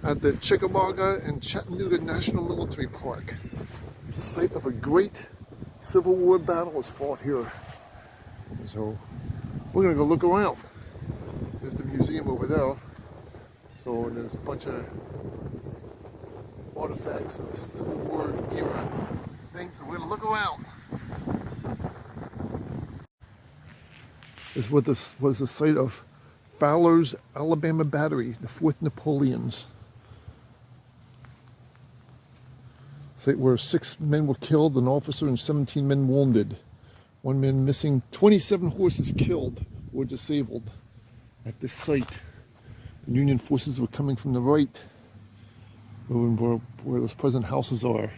at the Chickamauga and Chattanooga National Military Park. The site of a great Civil War battle was fought here. So we're gonna go look around. There's the museum over there. So there's a bunch of artifacts of Civil War era things. So we're gonna look around. This was the site of Fowler's Alabama Battery, the 4th Napoleons. Site where 6 men were killed, an officer and 17 men wounded. 1 man missing, 27 horses killed or disabled at this site. The Union forces were coming from the right, where those present houses are.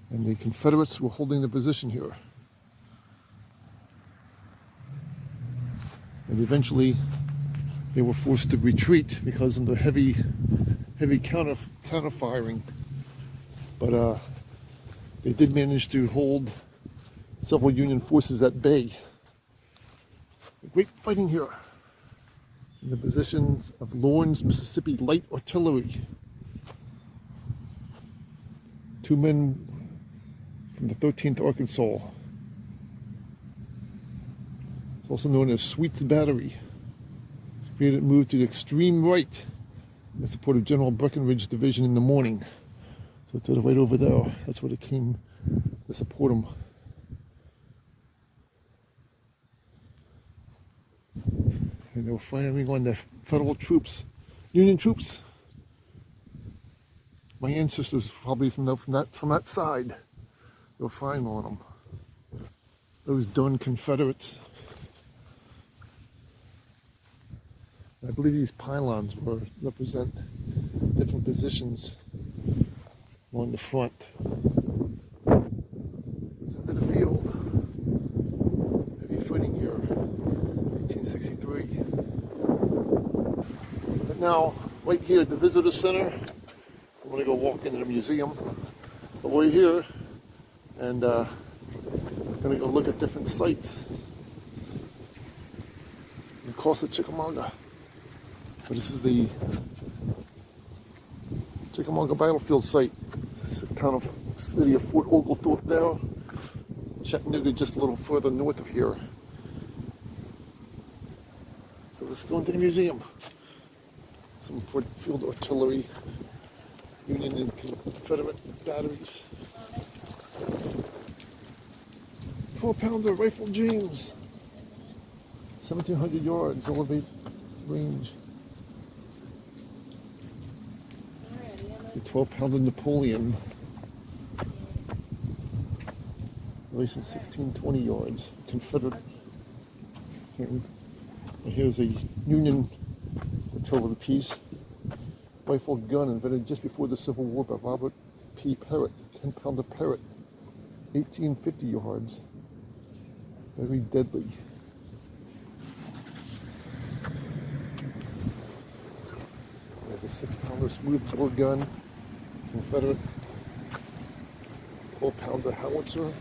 And the Confederates were holding the position here. And eventually they were forced to retreat because of the heavy counter firing. But they did manage to hold several Union forces at bay. Great fighting here. In the positions of Lawrence, Mississippi Light Artillery. 2 men from the 13th Arkansas. It's also known as Sweet's Battery. It moved to the extreme right in support of General Breckinridge's division in the morning. So it's right over there. That's where they came to support him. And they were firing on the federal troops, Union troops. My ancestors probably from that side. They were firing on them. Those darn Confederates. I believe these pylons represent different positions on the front. Into the field. Heavy fighting here, 1863. But now, right here at the Visitor Center, I'm going to go walk into the museum. But we're here, and I'm going to go look at different sites across the Chickamauga. But this is the Chickamauga battlefield site. It's the town of city of Fort Oglethorpe there. Chattanooga just a little further north of here. So let's go into the museum. Some Fort Field artillery, Union and Confederate batteries. 12-pounder rifle James. 1,700 yards elevate range. The 12-pounder Napoleon, releasing 1620 yards. Confederate. And here's a Union artillery piece. Rifle gun invented just before the Civil War by Robert P. Parrott. 10-pounder Parrott, 1850 yards. Very deadly. There's a 6-pounder smooth-bore gun. Confederate 12-pounder howitzer.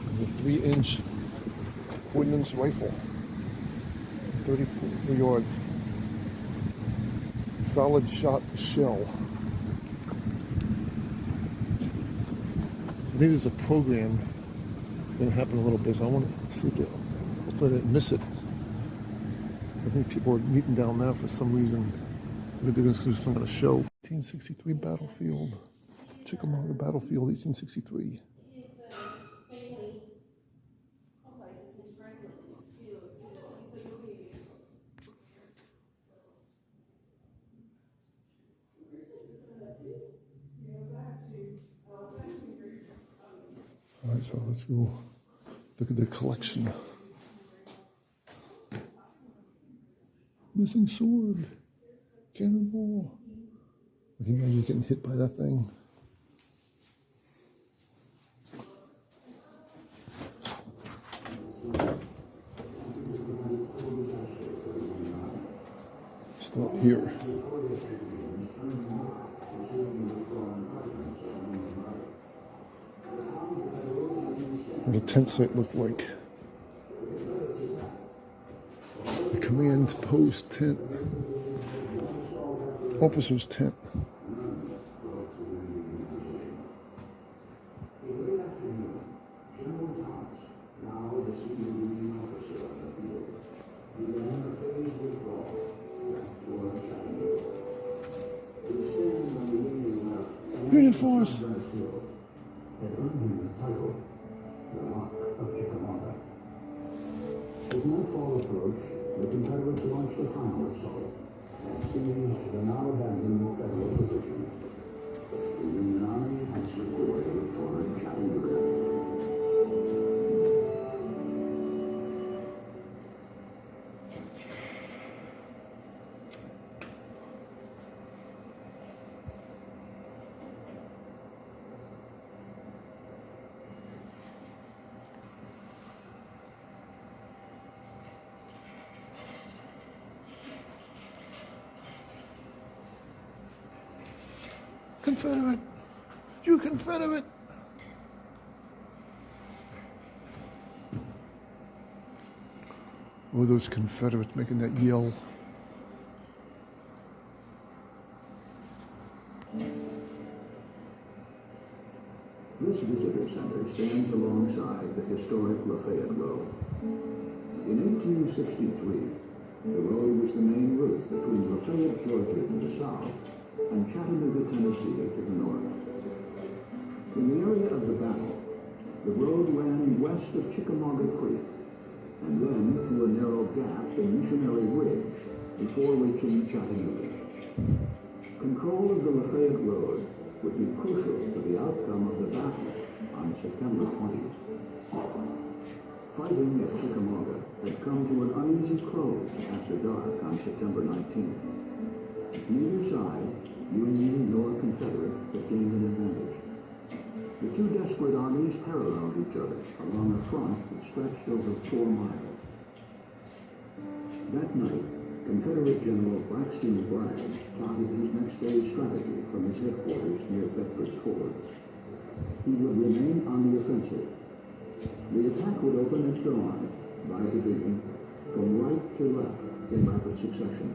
And a 3-inch ordnance rifle. 34 yards. Solid shot shell. I think there's a program that's going to happen a little bit, so I want to see it. Hopefully I didn't miss it. I think people are meeting down there for some reason. Maybe they're going to do some kind of show. 1863 battlefield. Chickamauga battlefield, 1863. All right, so let's go look at the collection. Missing sword. Cannonball. Okay, maybe you're getting hit by that thing. Stop here. What a tent site looked like. command post tent, officer's tent. Union Force. Had earned him the title, the Rock of Chickamauga. As nightfall approached, the Confederates launched a final assault and seized the now abandoned Federal position. The Union Army had slipped away toward Chattanooga. Confederate! You Confederate! Oh, those Confederates making that yell. This visitor center stands alongside the historic Lafayette Road. In 1863, the road was the main route between Lafayette, Georgia to the south and Chattanooga, Tennessee to the north. In the area of the battle, the road ran west of Chickamauga Creek and then through a narrow gap in Missionary Ridge before reaching Chattanooga. Control of the Lafayette Road would be crucial to the outcome of the battle on September 20th. Fighting at Chickamauga had come to an uneasy close after dark on September 19th. Neither side, Union nor Confederate, had gained an advantage. The two desperate armies paralleled each other along a front that stretched over 4 miles. That night, Confederate General Braxton Bragg plotted his next day's strategy from his headquarters near Thetford's Ford. He would remain on the offensive. The attack would open at dawn by division from right to left in rapid succession.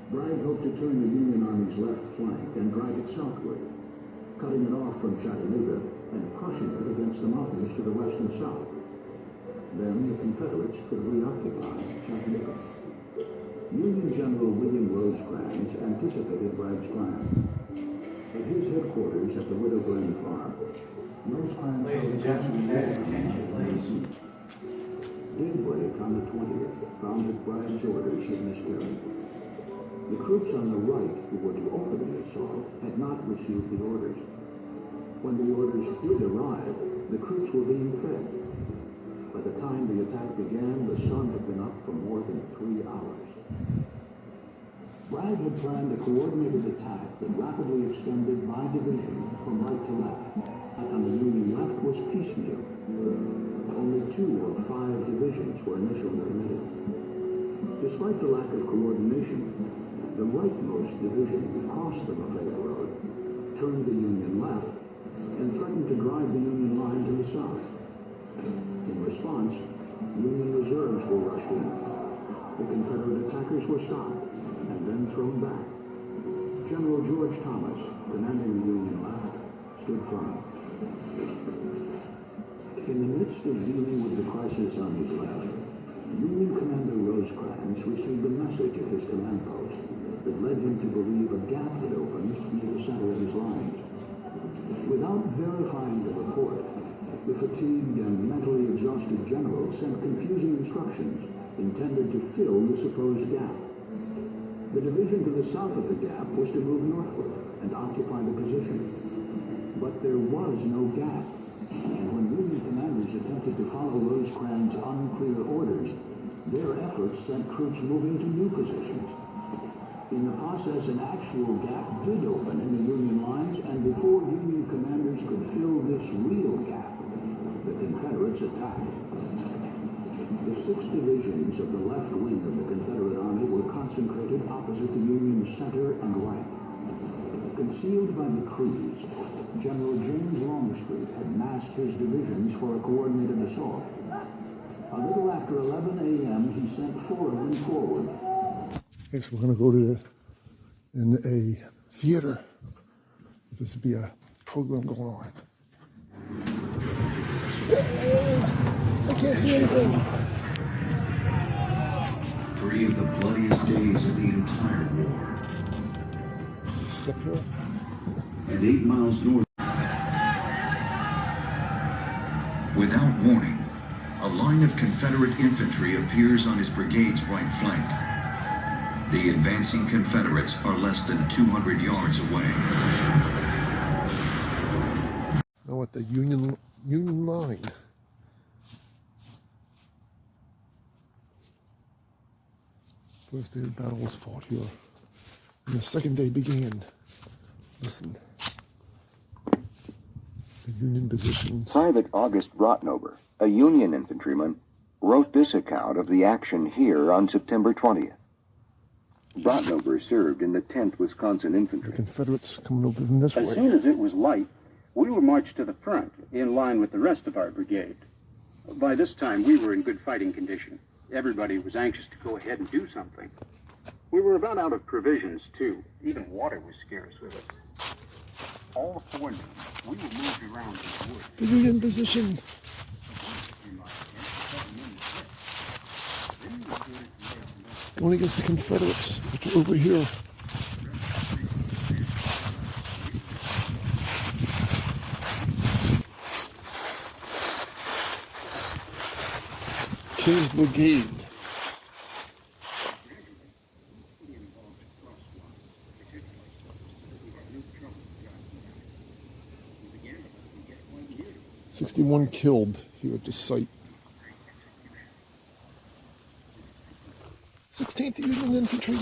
Bragg hoped to turn the Union Army's left flank and drive it southward, cutting it off from Chattanooga and crushing it against the mountains to the west and south. Then the Confederates could reoccupy Chattanooga. Union General William Rosecrans anticipated Bragg's plan. At his headquarters at the Widow Glen Farm, Rosecrans held a consultation. Daybreak on the 20th found that Bragg's orders had miscarried. The troops on the right who were to open the assault had not received the orders. When the orders did arrive, the troops were being fed. By the time the attack began, the sun had been up for more than 3 hours. Bragg had planned a coordinated attack that rapidly extended by division from right to left. On the Union left was piecemeal. Only 2 of 5 divisions were initially committed. Despite the lack of coordination, the rightmost division crossed the Lafayette Road, turned the Union left, and threatened to drive the Union line to the south. In response, Union reserves were rushed in. The Confederate attackers were stopped and then thrown back. General George Thomas, commanding the Union left, stood firm. In the midst of dealing with the crisis on his left, Union Commander Rosecrans received a message at his command post that led him to believe a gap had opened near the center of his line. Without verifying the report, the fatigued and mentally exhausted general sent confusing instructions intended to fill the supposed gap. The division to the south of the gap was to move northward and occupy the position. But there was no gap, and when Union commanders attempted to follow Rosecrans' unclear orders, their efforts sent troops moving to new positions. In the process, an actual gap did open in the Union lines, and before Union commanders could fill this real gap, the Confederates attacked. The 6 divisions of the left wing of the Confederate Army were concentrated opposite the Union's center and right. Concealed by the trees, General James Longstreet had massed his divisions for a coordinated assault. A little after 11 a.m., he sent 4 of them forward. Okay, so we're going to go to in a theater. There's to be a program going on. I can't see anything. 3 of the bloodiest days of the entire war. Step here. And 8 miles north. Without warning, a line of Confederate infantry appears on his brigade's right flank. The advancing Confederates are less than 200 yards away. Now at the Union line. First day of the battle was fought here, and the second day began. Listen. The Union positions. Private August Brotnober, a Union infantryman, wrote this account of the action here on September 20th. Brotnober served in the 10th Wisconsin The Infantry. Confederates coming over in this As way. soon as it was light, we were marched to the front, in line with the rest of our brigade. By this time, we were in good fighting condition. Everybody was anxious to go ahead and do something. We were about out of provisions, too. Even water was scarce with us. All forenoon, we were moved around in the woods. The Union position. Going against the Confederates, which are over here. King's Brigade. "61 killed here at the site. 16th Union Infantry.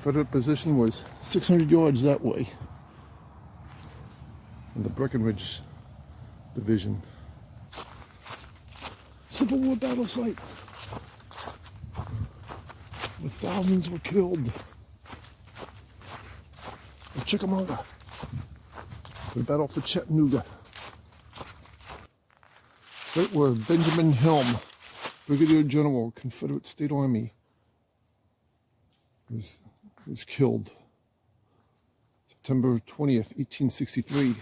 Confederate position was 600 yards that way. In the Breckinridge Division. Civil War battle site. Where thousands were killed. At Chickamauga. The battle for Chattanooga. Site where Benjamin Helm, Brigadier General, Confederate State Army, was killed September 20th, 1863.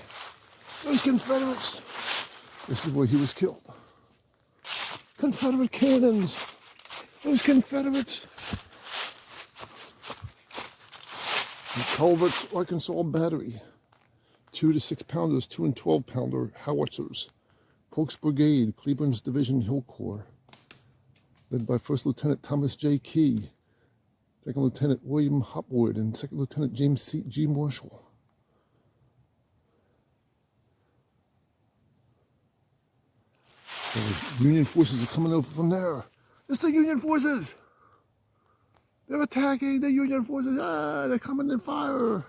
Those Confederates. This is where he was killed. Confederate cannons. Those Confederates. The Culver's Arkansas Battery. 2 to 6 pounders, 2 and 12 pounder howitzers. Polk's Brigade, Cleburne's Division Hill Corps, led by First Lieutenant Thomas J. Key, Second Lieutenant William Hopwood, and Second Lieutenant James G. Marshall. So the Union forces are coming over from there. It's the Union forces! They're attacking the Union forces! Ah, they're coming in fire!